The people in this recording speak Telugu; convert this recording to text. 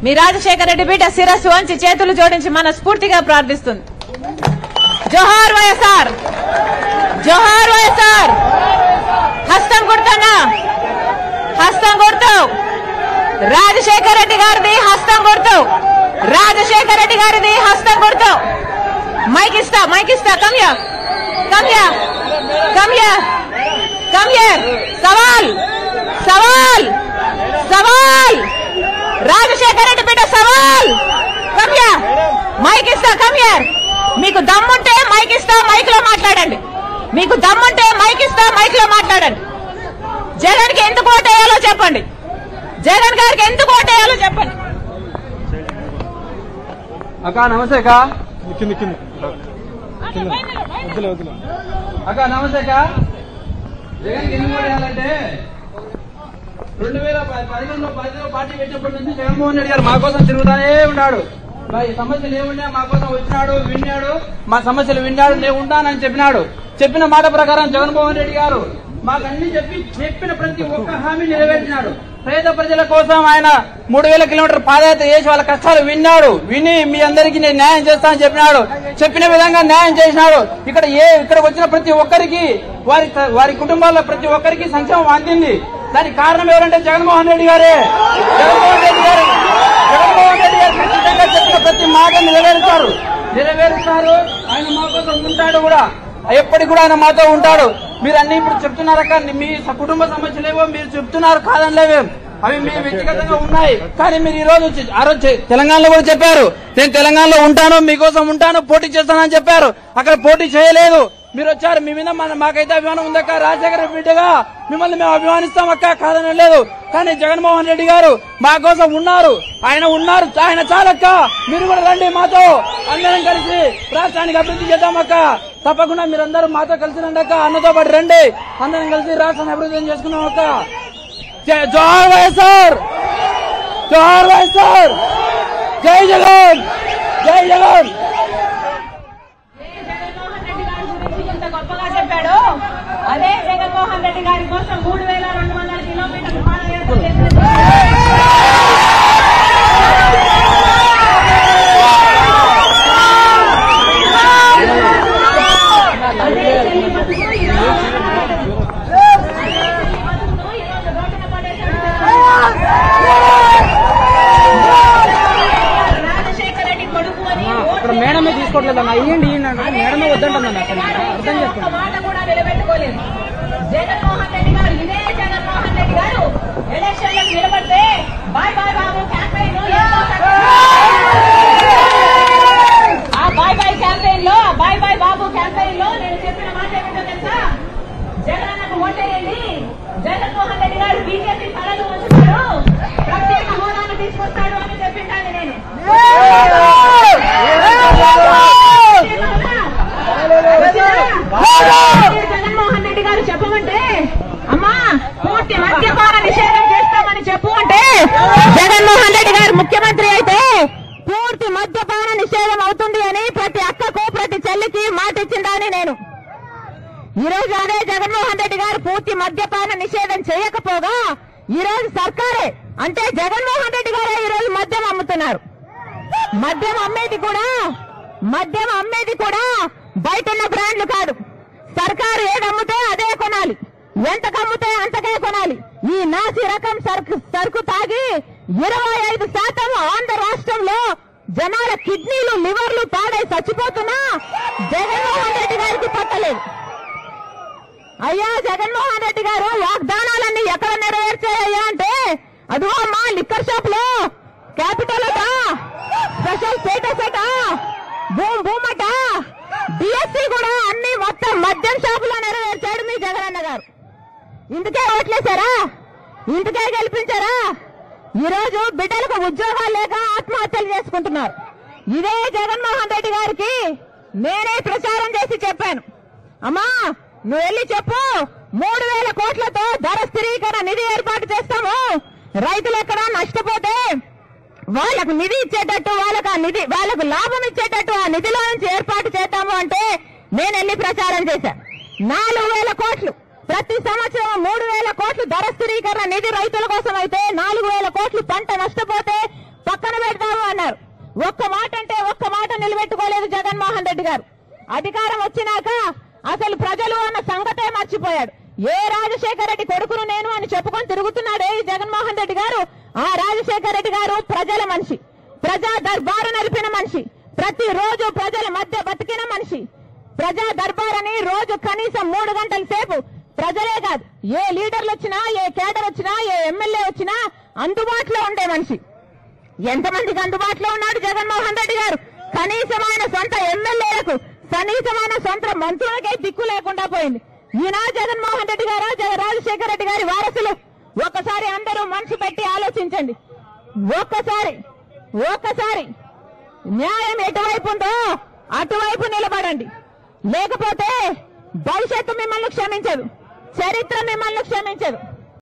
మీ రాజశేఖర రెడ్డి బిడ్డ శిరస్సు వంచి చేతులు జోడించి మనస్ఫూర్తిగా ప్రార్థిస్తుంది. జోహార్ వైఎస్ఆర్, జోహార్ వైఎస్ఆర్. హస్తం కొడుతున్నా, హస్తం కొడతావు. రాజశేఖర రెడ్డి గారిది హస్తం కొడతావు, రాజశేఖర రెడ్డి గారిది హస్తం కొడతావు. మైక్ ఇస్తా, మైక్ ఇస్తా. కమ్యా, కమ్యా, కమ్యా, కమ్యా. సవాల్, సవాల్, సవాల్. రాజశేఖర రెడ్డి బిడ్డ సవాల్. కమ్యా, మైక్ ఇస్తా. కమ్యా. మీకు దమ్ముంటే మైక్ ఇస్తా, మైక్ లో మాట్లాడండి. మీకు దమ్ముంటే మైక్ ఇస్తా, మైక్ లో మాట్లాడండి. జగన్ కి ఎందుకు ఓటేయాలో చెప్పండి, జగన్ గారికి ఎందుకు ఓటేయాలో చెప్పండి. అక్క నమస్తే అక్క. అక్క నమస్తే అక్క. జగన్ కి ఎందుకు ఓటేయాలంటే 2011లో పార్టీ పెట్టినప్పటి నుంచి జగన్మోహన్ రెడ్డి గారు మా కోసం తిరుగుతానే ఉన్నాడు. ఈ సమస్యలు ఏమున్నా మా కోసం వచ్చినాడు, విన్నాడు, మా సమస్యలు విన్నాడు, నేను ఉంటానని చెప్పినాడు. చెప్పిన మాట ప్రకారం జగన్మోహన్ రెడ్డి గారు మాకన్నీ చెప్పిన ప్రతి ఒక్క హామీ నెరవేర్చినాడు. పేద ప్రజల కోసం ఆయన 3000 కిలోమీటర్ పాదయాత్ర చేసి వాళ్ళ కష్టాలు విని మీ అందరికీ నేను న్యాయం చేస్తానని చెప్పినాడు. చెప్పిన విధంగా న్యాయం చేసినాడు. ఇక్కడికి వచ్చిన ప్రతి ఒక్కరికి వారి కుటుంబాల్లో ప్రతి ఒక్కరికి సంక్షేమం అందింది. దానికి కారణం ఎవరంటే జగన్మోహన్ రెడ్డి గారే. జగన్మోహన్ రెడ్డి గారు ఖచ్చితంగా చెప్పిన ప్రతి మాట నెరవేరుస్తారు. ఆయన మా కోసం ఉంటాడు కూడా, ఎప్పటికి కూడా ఆయన మాతో ఉంటాడు. మీరు అన్ని ఇప్పుడు చెప్తున్నారక్క, మీ కుటుంబ సమస్యలేవో మీరు చెప్తున్నారు, కాదనిలేవేం, అవి మీ వ్యక్తిగతంగా ఉన్నాయి. కానీ మీరు ఆ రోజు తెలంగాణలో కూడా చెప్పారు, నేను తెలంగాణలో ఉంటాను, మీకోసం ఉంటాను, పోటీ చేస్తానని చెప్పారు. అక్కడ పోటీ చేయలేదు. మీరు వచ్చారు, మీ మీద మాకైతే అభిమానం ఉందక్క. రాజశేఖర బిడ్డగా మిమ్మల్ని మేము అభిమానిస్తాం అక్క, కాదని లేదు. కానీ జగన్మోహన్ రెడ్డి గారు మా కోసం ఉన్నారు, ఆయన చాలక్క. మీరు కూడా రండి, మాతో అందరం కలిసి రాష్ట్రానికి అభివృద్ధి చేద్దామక్క. తప్పకుండా మీరందరూ మాతో కలిసి రండి అక్క, అన్నతో పాటు రండి, అందరం కలిసి రాష్ట్రాన్ని అభివృద్ధి చేసుకున్నాం అక్క. జోహార్ వైఎస్ఆర్, జోహార్ వైఎస్ఆర్. జై జగన్, జై జగన్. గొప్పగా చెప్పాడు. అదే జగన్మోహన్ రెడ్డి గారి కోసం 3200 కిలోమీటర్లు పాదయాత్ర చేసిన రాజశేఖర రెడ్డి కొడుకు అని మేడమే తీసుకోవట్లేదన్నా, ఇయ్యండి మేడమే వద్దంటుందన్న. అర్థం చేసుకోండి. మాట కూడా నిలబెట్టుకోలేదు జగన్మోహన్ రెడ్డి గారు. ఇదే జగన్మోహన్ రెడ్డి గారు ఎలక్షన్లకు నిలబడితే బాయ్ బాయ్ బాబు క్యాంపెయిన్, ఆ బాయ్ బాయ్ క్యాంపెయిన్ లో, బాయ్ బాయ్ బాబు క్యాంపెయిన్ లో నేను చెప్పిన మాట ఏమిటో తెలుసా? జగనన్నకు ఓటేయండి, జగన్మోహన్ రెడ్డి గారు బీజేపీ తలలు ఉంచుతాడు, ప్రత్యేక హోదాను తీసుకొస్తాడు అని చెప్పింటాను నేను. జగన్మోహన్ రెడ్డి గారు చెప్పమంటే అమ్మా పూర్తి మద్యపాన నిషేధం చేస్తామని చెప్పు అంటే, జగన్మోహన్ రెడ్డి గారు ముఖ్యమంత్రి అయితే పూర్తి మద్యపాన నిషేధం అవుతుంది అని ప్రతి అక్కకు ప్రతి చెల్లికి మాట ఇచ్చిందని నేను. ఈ రోజు అదే జగన్మోహన్ రెడ్డి గారు పూర్తి మద్యపాన నిషేధం చేయకపోగా ఈ రోజు సర్కారే అంటే జగన్మోహన్ రెడ్డి గారే ఈ రోజు మద్యం అమ్ముతున్నారు. మద్యం అమ్మేది కూడా బయట ఉన్న బ్రాండ్లు కాదు. సర్కారు ఏది అమ్ముతే అదే కొనాలి, ఎంతకు అమ్ముతే అంతకే కొనాలి. ఈ నాసి రకం సరుకు తాగి 25% ఆంధ్ర రాష్ట్రంలో జనాల కిడ్నీలు, లివర్లు పాడై చచ్చిపోతున్నా జగన్మోహన్ రెడ్డి గారికి పట్టలేదు. అయ్యా జగన్మోహన్ రెడ్డి గారు వాగ్దానాలన్నీ ఎక్కడ నెరవేర్చాయ్యా అంటే, అదిగో మా లిక్కర్ షాప్ లో క్యాపిటల్ అట, స్పెషల్ స్టేటస్ అట, భూమట, డిఎస్సీ కూడా అన్ని మొత్తం మద్యం షాపులో నెరవేర్చాడు మీ జగనన్న గారు. ఇందుకే ఓట్లేశారా, ఇందుకే గెలిపించారా? ఈ రోజు బిడ్డలకు ఉద్యోగాలు లేక ఆత్మహత్యలు చేసుకుంటున్నారు. ఇదే జగన్మోహన్ రెడ్డి గారికి నేనే ప్రచారం చేసి చెప్పాను, అమ్మా నువ్వు వెళ్ళి చెప్పు 3000 కోట్లతో ధర స్థిరీకరణ నిధి ఏర్పాటు చేస్తాము, రైతులు ఎక్కడా నష్టపోతే వాళ్ళకు నిధి ఇచ్చేటట్టు, వాళ్ళకు లాభం ఇచ్చేటట్టు ఆ నిధిలో నుంచి ఏర్పాటు చేద్దాము అంటే నేను వెళ్ళి ప్రచారం చేశాను. 4000 కోట్లు ప్రతి సంవత్సరం 3000 కోట్లు ధర స్థిరీకరణ నిధి రైతుల కోసం అయితే 4000 కోట్లు పంట నష్టపోతే పక్కన అధికారం వచ్చినాక అసలు ప్రజలు అన్న సంగతే మర్చిపోయాడు. ఏ రాజశేఖర రెడ్డి కొడుకును నేను అని చెప్పుకొని తిరుగుతున్నాడే ఈ జగన్మోహన్ రెడ్డి గారు. ఆ రాజశేఖర రెడ్డి గారు ప్రజల మనిషి, ప్రజా దర్బారు నడిపిన మనిషి, ప్రతిరోజు ప్రజల మధ్య బతికిన మనిషి. ప్రజా దర్బార్ అని రోజు కనీసం 3 గంటల సేపు ప్రజలే కాదు, ఏ లీడర్లు వచ్చినా, ఏ కేడర్ వచ్చినా, ఏ ఎమ్మెల్యే వచ్చినా అందుబాటులో ఉండే మనిషి. ఎంతమందికి అందుబాటులో ఉన్నాడు జగన్మోహన్ రెడ్డి గారు? కనీసమైన సొంత ఎమ్మెల్యేలకు, కనీసమైన సొంత మంత్రులకే దిక్కు లేకుండా పోయింది. ఈయన జగన్మోహన్ రెడ్డి గారు, రాజశేఖర రెడ్డి గారి వారసులు. ఒక్కసారి అందరూ మనసు పెట్టి ఆలోచించండి. ఒక్కసారి న్యాయం ఎటువైపు ఉందో అటువైపు నిలబడండి. లేకపోతే భవిష్యత్తు మిమ్మల్ని క్షమించదు, చరిత్ర మిమ్మల్ని క్షమించదు.